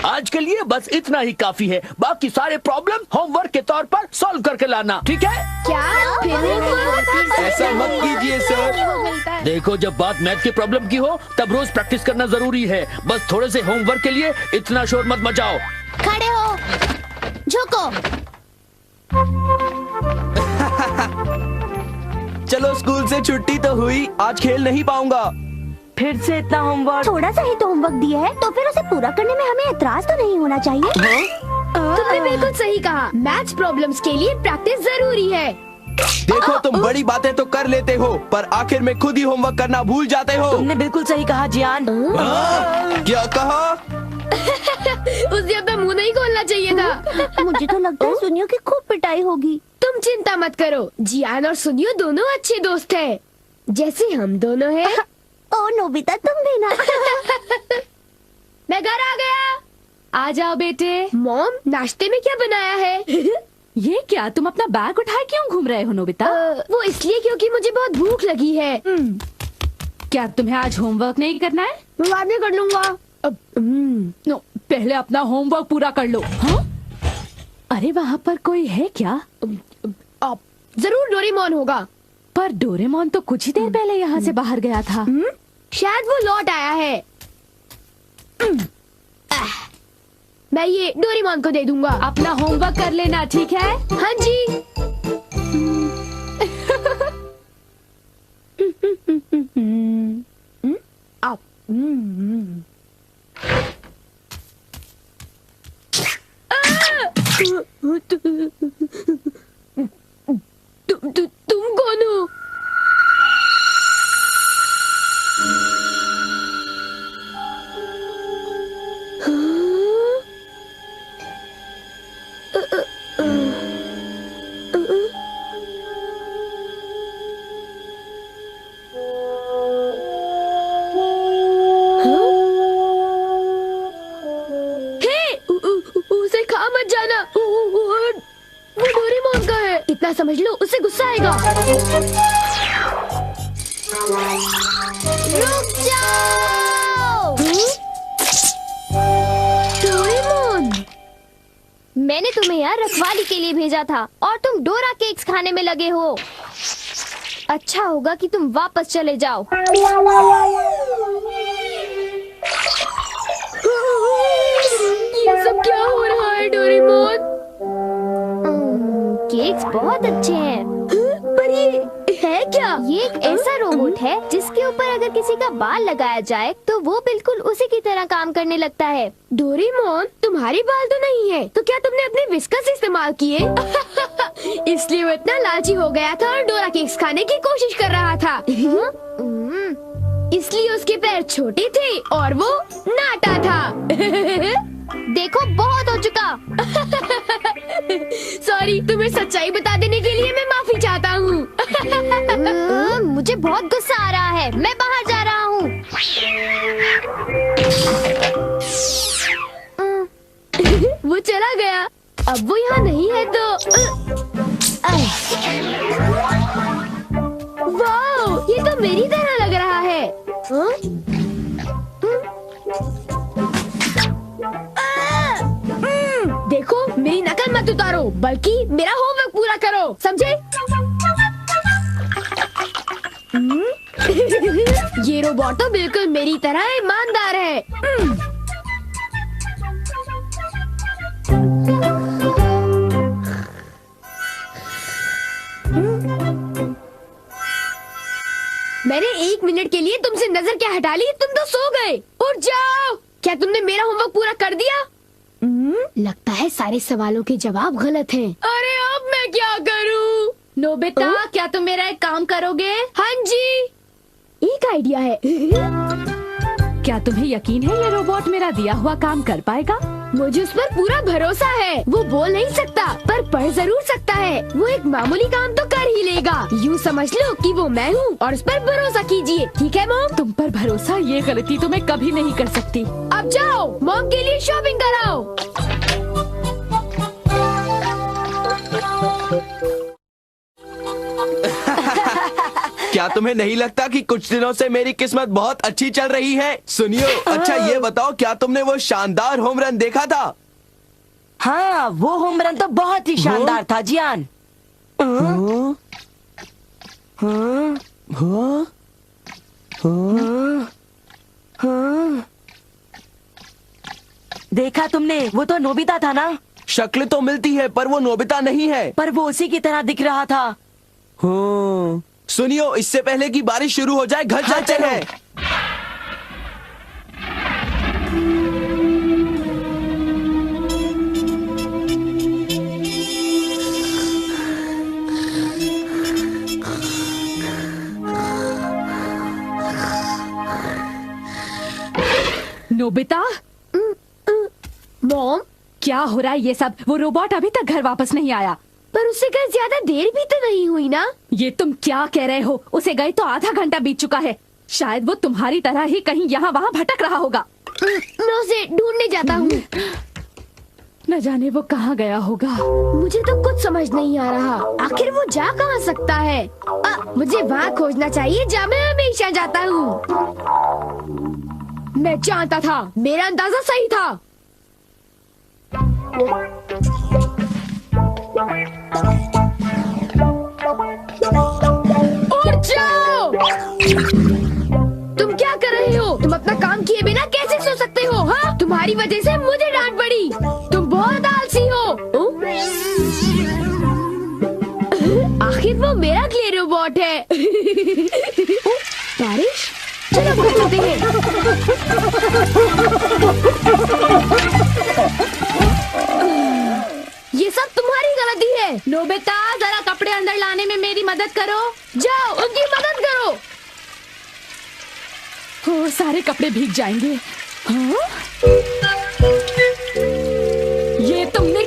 आज के लिए बस इतना ही काफी है। बाकी सारे प्रॉब्लम होमवर्क के तौर पर सॉल्व करके लाना, ठीक है? क्या ऐसा मत कीजिए सर। देखो, जब बात मैथ की प्रॉब्लम की हो तब रोज प्रैक्टिस करना जरूरी है। बस थोड़े से होमवर्क के लिए इतना शोर मत मचाओ। खड़े हो, झुको। चलो, स्कूल से छुट्टी तो हुई, आज खेल नहीं पाऊंगा। फिर से इतना होमवर्क? थोड़ा सा ही तो होमवर्क दिया है, तो फिर उसे पूरा करने में हमें एतराज तो नहीं होना चाहिए। तुमने बिल्कुल सही कहा। मैथ्स प्रॉब्लम्स के लिए प्रैक्टिस जरूरी है। देखो, तुम बड़ी बातें तो कर लेते हो, पर आखिर में खुद ही होमवर्क करना भूल जाते हो। तुमने बिल्कुल सही कहा जियान। क्या कहा? उसे अपना मुंह नहीं खोलना चाहिए था। मुझे तो लगता है सुनियो की खूब पिटाई होगी। तुम चिंता मत करो, जियान और सुनियो दोनों अच्छे दोस्त हैं, जैसे हम दोनों हैं। ओ नोबिता, तुम भी ना। मैं घर आ गया। आ जाओ बेटे। मॉम, नाश्ते में क्या बनाया है? ये क्या, तुम अपना बैग उठाए क्यों घूम रहे हो नोबिता? वो इसलिए क्योंकि मुझे बहुत भूख लगी है। क्या तुम्हें आज होमवर्क नहीं करना है? मैं बाद में कर लूंगा। नो, पहले अपना होमवर्क पूरा कर लो। हाँ? अरे वहाँ पर कोई है क्या? जरूर डोरेमोन होगा। पर डोरेमोन तो कुछ ही देर पहले यहाँ से बाहर गया था। शायद वो लौट आया है। मैं ये डोरेमोन को दे दूंगा। अपना होमवर्क कर लेना, ठीक है? हाँ जी। तुम कौन हो? उसे खा मत जाना, वो डोरेमोन का है। इतना समझ लो, उसे गुस्सा आएगा। रुक जाओ। डोरेमोन, मैंने तुम्हें यहाँ रखवाली के लिए भेजा था और तुम डोरा केक्स खाने में लगे हो। अच्छा होगा कि तुम वापस चले जाओ। ये सब क्या हो रहा है डोरेमोन? केक्स बहुत अच्छे हैं। पर ये है क्या? ये एक ऐसा रोबोट है जिसके ऊपर अगर किसी का बाल लगाया जाए तो वो बिल्कुल उसी की तरह काम करने लगता है। डोरेमोन, तुम्हारी बाल तो नहीं है, तो क्या तुमने अपने विस्कस इस्तेमाल किए? इसलिए वो इतना लालची हो गया था और डोरा केक्स खाने की कोशिश कर रहा था। इसलिए उसके पैर छोटे थे और वो नाटा था। देखो, बहुत हो चुका। सॉरी, तुम्हें सच्चाई बता देने के लिए मैं माफी चाहता हूँ। मुझे बहुत गुस्सा आ रहा है, मैं बाहर जा रहा हूँ। वो चला गया। अब वो यहाँ नहीं है तो वाह, ये तो मेरी तरह लग रहा है। देखो, मेरी नकल मत उतारो, बल्कि मेरा होमवर्क पूरा करो, समझे? ये रोबोट तो बिल्कुल मेरी तरह ईमानदार है। मैंने 1 मिनट के लिए तुमसे नजर क्या हटा ली, तुम तो सो गए। उठ जाओ। क्या तुमने मेरा होमवर्क पूरा कर दिया? लगता है सारे सवालों के जवाब गलत हैं। अरे अब मैं क्या करूं? नोबिता, क्या तुम मेरा एक काम करोगे? हाँ जी, एक आइडिया है। क्या तुम्हें यकीन है ये रोबोट मेरा दिया हुआ काम कर पाएगा? मुझे उस पर पूरा भरोसा है। वो बोल नहीं सकता पर पढ़ जरूर सकता है। वो एक मामूली काम तो कर ही लेगा। यूँ समझ लो कि वो मैं हूँ और उस पर भरोसा कीजिए, ठीक है मॉम? तुम पर भरोसा, ये गलती तो मैं कभी नहीं कर सकती। अब जाओ, मॉम के लिए शॉपिंग कराओ। क्या तुम्हें नहीं लगता कि कुछ दिनों से मेरी किस्मत बहुत अच्छी चल रही है? सुनियो, अच्छा ये बताओ, क्या तुमने वो शानदार होम रन देखा था? हाँ, वो होम रन तो बहुत ही शानदार था जियान। हाँ? हाँ? हाँ? देखा तुमने? वो तो नोबिता था ना? शक्ल तो मिलती है पर वो नोबिता नहीं है। पर वो उसी की तरह दिख रहा था। हाँ। सुनियो, इससे पहले कि बारिश शुरू हो जाए घर हाँ, चलते चलो। हैं। नोबिता, मॉम, क्या हो रहा है ये सब? वो रोबोट अभी तक घर वापस नहीं आया। पर उससे कहीं ज्यादा देर भी तो नहीं हुई ना? ये तुम क्या कह रहे हो? उसे गए तो आधा घंटा बीत चुका है। शायद वो तुम्हारी तरह ही कहीं यहाँ वहाँ भटक रहा होगा। मैं उसे ढूंढने जाता हूँ। न जाने वो कहाँ गया होगा। मुझे तो कुछ समझ नहीं आ रहा, आखिर वो जा कहाँ सकता है? मुझे वहाँ खोजना चाहिए जहाँ मैं हमेशा जाता हूँ। मैं जानता था, मेरा अंदाजा सही था। उठ जाओ! तुम क्या कर रहे हो? तुम अपना काम किए बिना कैसे सो सकते हो? हाँ, तुम्हारी वजह से मुझे डांट पड़ी। तुम बहुत आलसी हो। आखिर वो मेरा क्ले रोबोट है। बारिश, चलो घर चलते हैं। ये सब तुम्हारी गलती है। नोबिता, जरा कपड़े अंदर लाने में मेरी मदद करो। जाओ, उनकी मदद करो। हो, सारे कपड़े भीग जाएंगे। हाँ? ये तुमने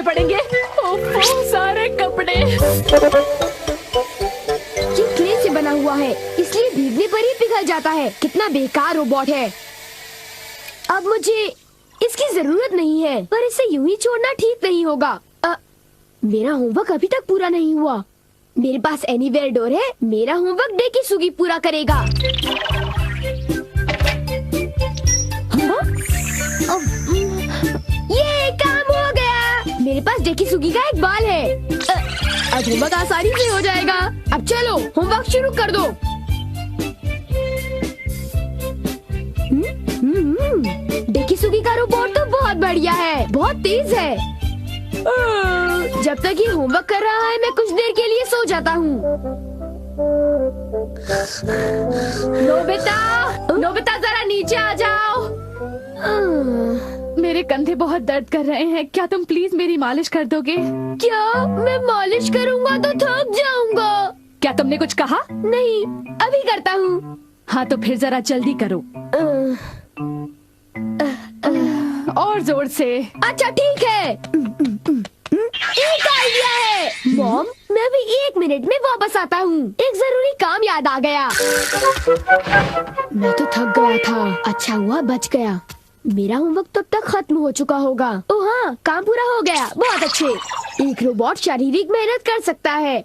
धोने पड़ेंगे। ओफो, सारे कपड़े। ये क्ले से बना हुआ है, इसलिए भीगने पर ही पिघल जाता है। कितना बेकार रोबोट है। अब मुझे इसकी जरूरत नहीं है, पर इसे यूं ही छोड़ना ठीक नहीं होगा। मेरा होमवर्क अभी तक पूरा नहीं हुआ। मेरे पास एनीवेयर डोर है। मेरा होमवर्क डेकिसुगी पूरा करेगा। हाँ? ये काम हो गया। मेरे पास डेकिसुगी का एक बाल है। अब होमवर्क आसानी से हो जाएगा। अब चलो होमवर्क शुरू कर दो। डेकिसुगी का रोबोट तो बहुत बढ़िया है, बहुत तेज है। जब तक ये होमवर्क कर रहा है मैं कुछ देर के लिए सो जाता हूँ। नोबिता जरा नीचे आ जाओ। मेरे कंधे बहुत दर्द कर रहे हैं, क्या तुम प्लीज मेरी मालिश कर दोगे? क्या मैं मालिश करूँगा तो थक जाऊंगा। क्या तुमने कुछ कहा? नहीं, अभी करता हूँ। हाँ तो फिर जरा जल्दी करो, और जोर से। अच्छा ठीक है। एक आइडिया है। मॉम, मैं अभी 1 मिनट में वापस आता हूँ। एक जरूरी काम याद आ गया। मैं तो थक गया था। अच्छा हुआ बच गया। मेरा होमवर्क तब तक खत्म हो चुका होगा। ओह हाँ, काम पूरा हो गया। बहुत अच्छे। एक रोबोट शारीरिक मेहनत कर सकता है।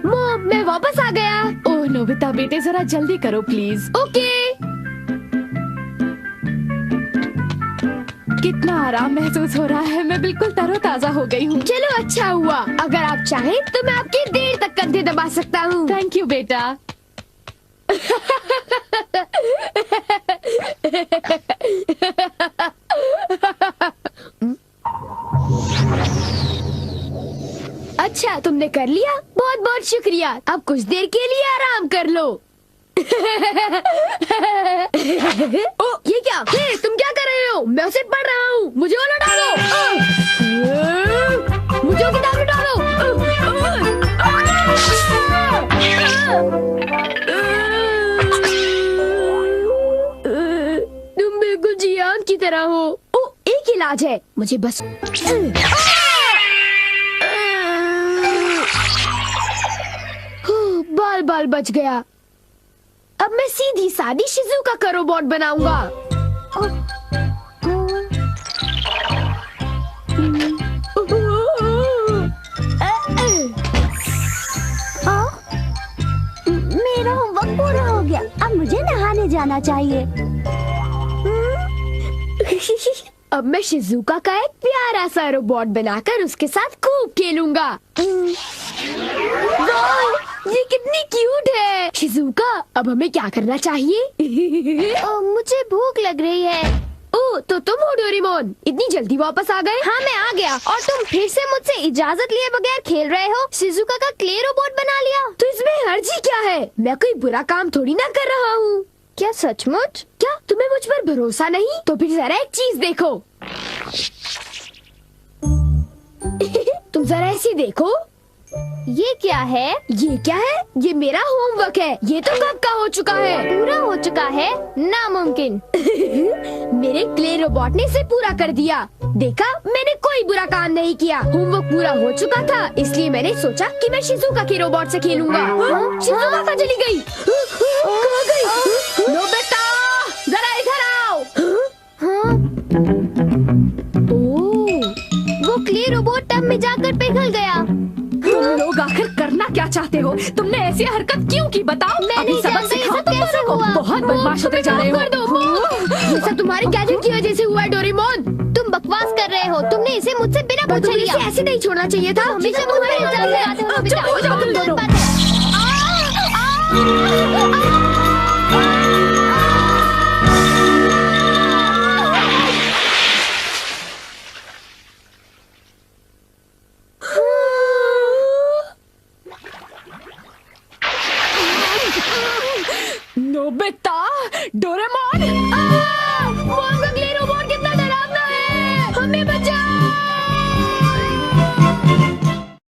मॉम, मैं वापस आ गया। ओह नोबिता बेटे, जरा जल्दी करो प्लीज। ओके। कितना आराम महसूस हो रहा है, मैं बिल्कुल तरोताजा हो गई हूँ। चलो अच्छा हुआ। अगर आप चाहें तो मैं आपके देर तक कंधे दबा सकता हूँ। थैंक यू बेटा। अच्छा, तुमने कर लिया। बहुत बहुत शुक्रिया। अब कुछ देर के लिए आराम कर लो। ओ, ये क्या? हे, तुम क्या कर रहे हो? मैं उसे पढ़ रहा हूँ। मुझे वो डालो। मुझे वो किताब डालो। तुम बिल्कुल जियान की तरह हो। ओ, एक इलाज है। मुझे बस बाल बाल बच गया। अब मैं सीधी सादी शिजुका का रोबोट बनाऊंगा। मेरा होमवर्क पूरा हो गया, अब मुझे नहाने जाना चाहिए। अब मैं शिजुका का एक प्यारा सा रोबोट बनाकर उसके साथ खूब खेलूंगा। वाह, ये कितनी क्यूट है। शिजुका, अब हमें क्या करना चाहिए? मुझे भूख लग रही है। ओ, तो तुम हो डोरेमोन, इतनी जल्दी वापस आ गए? हाँ, मैं आ गया। और तुम फिर से मुझसे इजाजत लिए बगैर खेल रहे हो। शिजुका का क्ले रोबोट बना लिया। तो इसमें हर्जी क्या है? मैं कोई बुरा काम थोड़ी ना कर रहा हूँ। क्या सचमुच? क्या तुम्हें मुझ पर भरोसा नहीं? तो फिर जरा एक चीज देखो। तुम जरा ऐसी देखो। ये क्या है? ये क्या है? ये मेरा होमवर्क है। ये तो कब का हो चुका है। पूरा हो चुका है? नामुमकिन। मेरे क्ले रोबोट ने इसे पूरा कर दिया। देखा, मैंने कोई बुरा काम नहीं किया। होमवर्क पूरा हो चुका था, इसलिए मैंने सोचा कि मैं शिजुका के रोबोट से खेलूंगा। शिजुका कहाँ चली गई? कहाँ गई? नोबिता, जरा इधर आओ। वो क्ले रोबोट टब में जाकर पिघल गया। तुम लोग आखिर करना क्या चाहते हो? तुमने ऐसी हरकत क्यों की बताओ? मैं अभी नहीं सबक जानता ये सिखाओ सब तुम कैसे लोगों को। हुआ। बहुत बदमाश होते जा रहे हो। कर दो। ये सब तुम्हारे गैजेट की वजह से हुआ है डोरेमोन। तुम बकवास कर रहे हो। तुमने इसे मुझसे बिना पर पूछे तुम्हें लिया। इसे ऐसे नहीं छोड़ना चाहिए था। हमेशा मुझ पर इल्जाम लगाते हो। चुप हो जाओ तुम दोनों। बात है। Nobita, Doraemon,